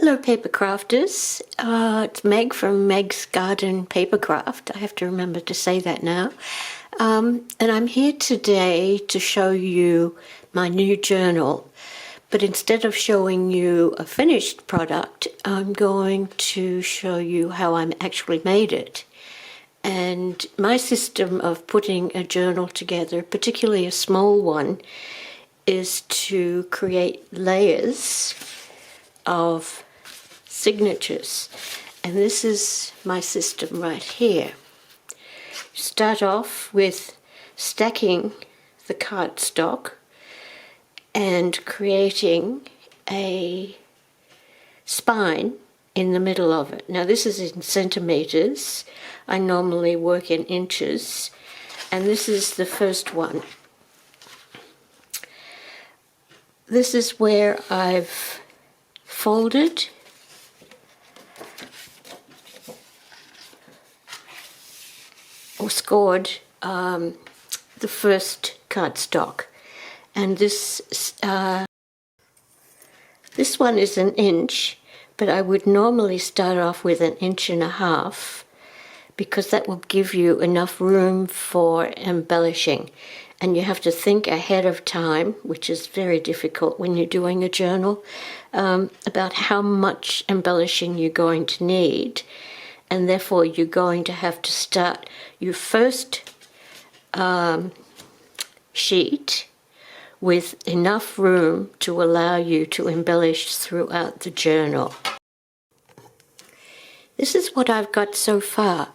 Hello paper crafters, it's Meg from Meg's Garden Papercraft. I have to remember to say that now. And I'm here today to show you my new journal. But instead of showing you a finished product, I'm going to show you how I actually made it. And my system of putting a journal together, particularly a small one, is to create layers of signatures, and this is my system right here. Start off with stacking the cardstock and creating a spine in the middle of it. Now this is in centimeters. I normally work in inches, and this is the first one. This is where I've folded or scored the first cardstock, and this one is an inch, but I would normally start off with 1.5 inches because that will give you enough room for embellishing. And you have to think ahead of time, which is very difficult when you're doing a journal, about how much embellishing you're going to need. And therefore you're going to have to start your first sheet with enough room to allow you to embellish throughout the journal. This is what I've got so far.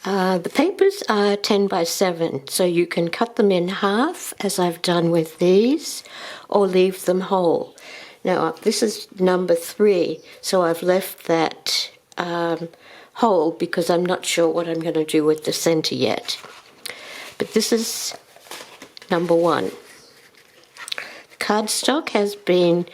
The papers are 10 by 7, so you can cut them in half, as I've done with these, or leave them whole. Now, this is number 3, so I've left that whole because I'm not sure what I'm going to do with the center yet. But this is number 1. The cardstock has been,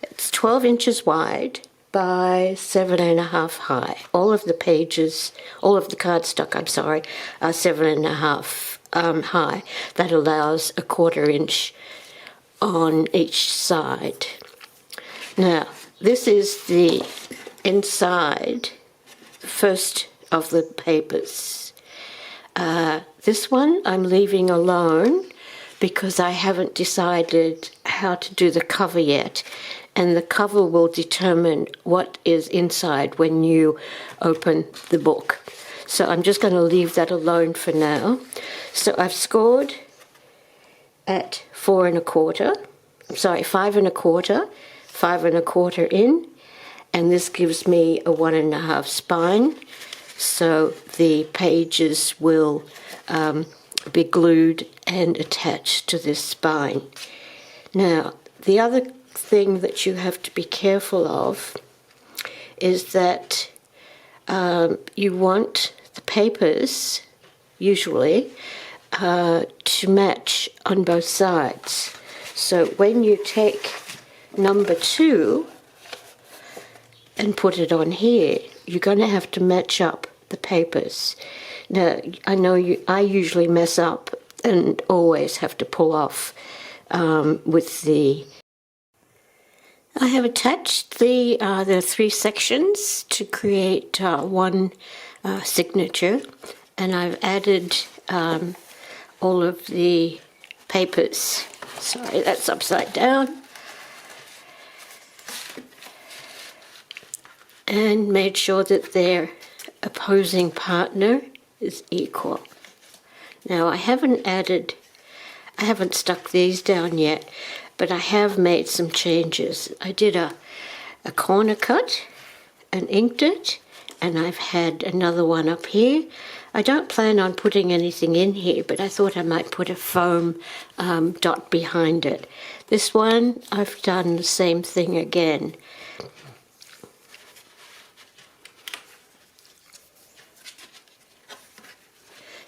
it's 12 inches wide by 7.5 high. All of the pages, all of the cardstock, I'm sorry, are 7.5 high. That allows 1/4 inch on each side. Now, this is the inside, the first of the papers. This one I'm leaving alone because I haven't decided how to do the cover yet. And the cover will determine what is inside when you open the book. So I'm just going to leave that alone for now. So I've scored at 4 1/4, sorry, 5 1/4, 5 1/4 in, and this gives me a 1.5 spine. So the pages will be glued and attached to this spine. Now, the other thing that you have to be careful of is that you want the papers, usually, to match on both sides. So when you take number 2 and put it on here, you're going to have to match up the papers. Now, I know I usually mess up and always have to pull off with the... I have attached the 3 sections to create one signature, and I've added all of the papers. Sorry, that's upside down. And made sure that their opposing partner is equal. Now, I haven't stuck these down yet, but I have made some changes. I did a corner cut and inked it, and I've had another one up here. I don't plan on putting anything in here, but I thought I might put a foam dot behind it. This one, I've done the same thing again.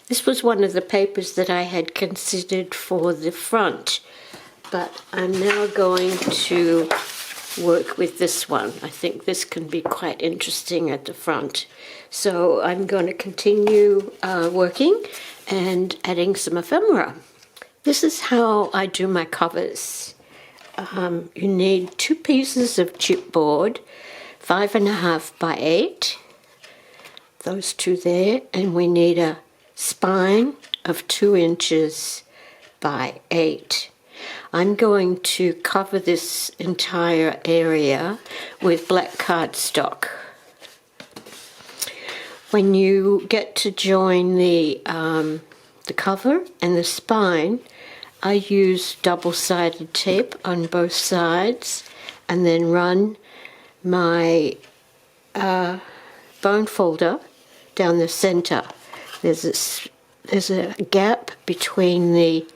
This was one of the papers that I had considered for the front, but I'm now going to work with this one. I think this can be quite interesting at the front. So I'm going to continue working and adding some ephemera. This is how I do my covers. You need 2 pieces of chipboard, 5.5 by 8, those two there, and we need a spine of 2 inches by 8. I'm going to cover this entire area with black cardstock. When you get to join the cover and the spine, I use double-sided tape on both sides and then run my bone folder down the center. There's a gap between the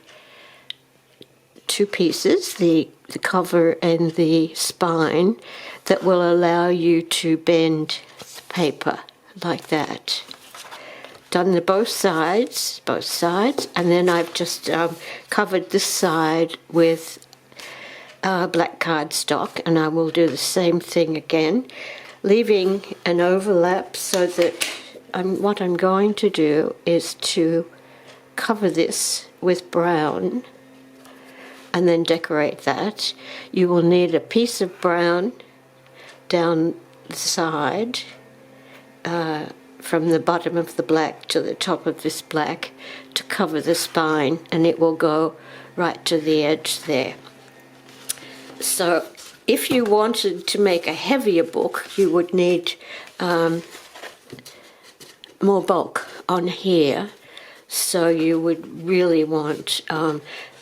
two pieces, the cover and the spine, that will allow you to bend the paper like that. Done the both sides, and then I've just covered this side with black cardstock, and I will do the same thing again, leaving an overlap so that what I'm going to do is to cover this with brown and then decorate that. You will need a piece of brown down the side, from the bottom of the black to the top of this black, to cover the spine, and it will go right to the edge there. So if you wanted to make a heavier book, you would need more bulk on here, so you would really want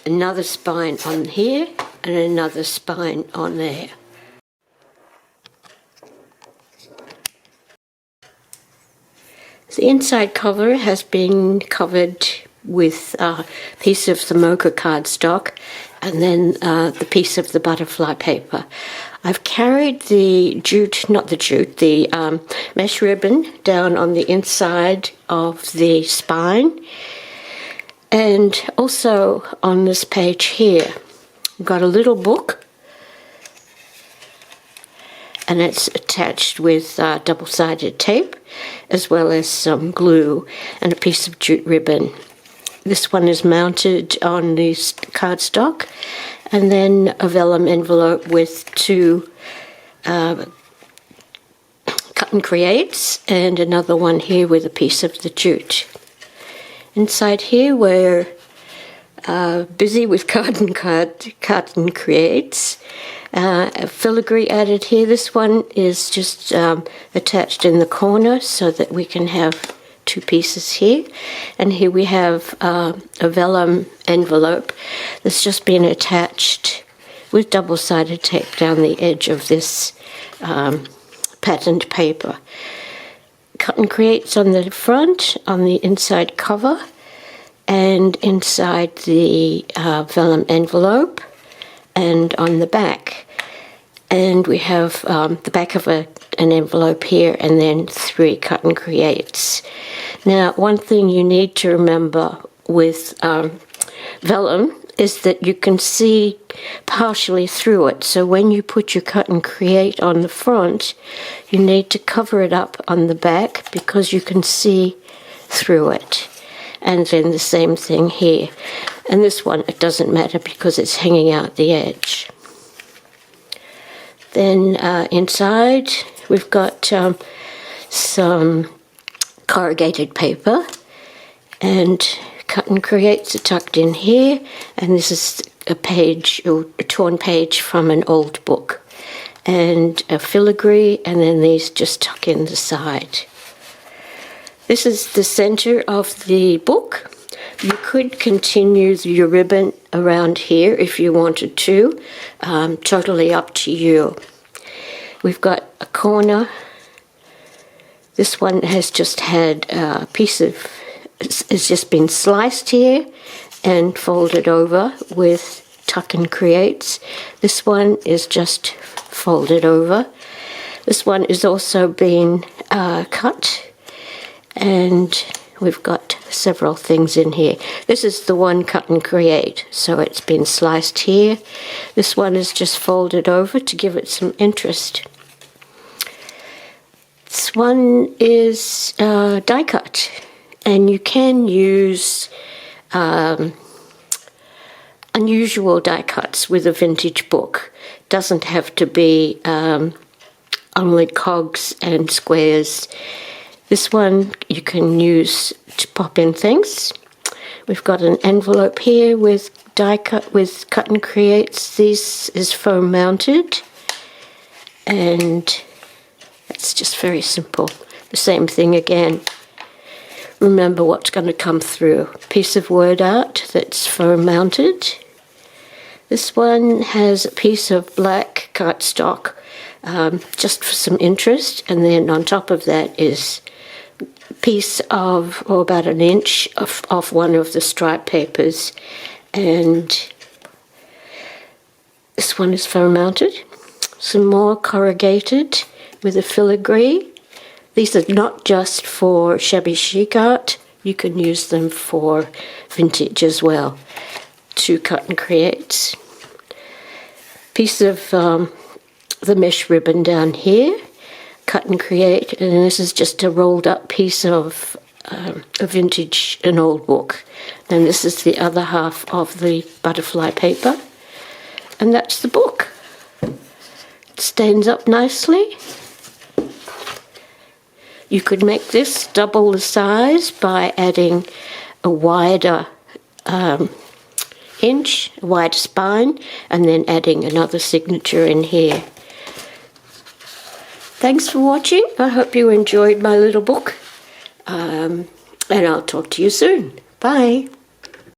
another spine on here and another spine on there. The inside cover has been covered with a piece of the mocha cardstock and then the piece of the butterfly paper. I've carried the the mesh ribbon down on the inside of the spine, and also on this page here. I've got a little book, and it's attached with double-sided tape, as well as some glue and a piece of jute ribbon. This one is mounted on the cardstock, and then a vellum envelope with 2 cut and creates, and another one here with a piece of the jute. Inside here we're busy with cut and creates. A filigree added here. This one is just attached in the corner so that we can have 2 pieces here. And here we have a vellum envelope that's just been attached with double-sided tape down the edge of this patterned paper. Cut and creates on the front, on the inside cover, and inside the vellum envelope, and on the back. And we have the back of an envelope here, and then 3 cut and creates. Now, one thing you need to remember with vellum is that you can see partially through it. So when you put your cut and create on the front, you need to cover it up on the back because you can see through it. And then the same thing here. And this one, it doesn't matter because it's hanging out the edge. Then inside, we've got some corrugated paper, and cut and creates are tucked in here, and this is a page, or a torn page from an old book, and a filigree, and then these just tuck in the side. This is the center of the book. You could continue your ribbon around here if you wanted to, totally up to you. We've got a corner. This one has just had a piece of, it's just been sliced here and folded over with tuck and creates. This one is just folded over. This one is also been cut, and we've got several things in here. This is the one cut and create, so it's been sliced here. This one is just folded over to give it some interest. This one is die cut, and you can use unusual die cuts with a vintage book. Doesn't have to be only cogs and squares. This one you can use to pop in things. We've got an envelope here with die cut with cut and creates. This is foam mounted, and that's just very simple. The same thing again. Remember what's going to come through. Piece of word art that's foam mounted. This one has a piece of black cardstock just for some interest, and then on top of that is a piece of about an inch of one of the stripe papers, and this one is foam mounted. Some more corrugated with a filigree. These are not just for shabby chic art, you can use them for vintage as well. 2 cut and creates. Piece of the mesh ribbon down here, cut and create, and this is just a rolled up piece of a vintage, an old book. Then this is the other half of the butterfly paper, and that's the book. It stands up nicely. You could make this double the size by adding a wider hinge, a wider spine, and then adding another signature in here. Thanks for watching. I hope you enjoyed my little book, and I'll talk to you soon. Bye.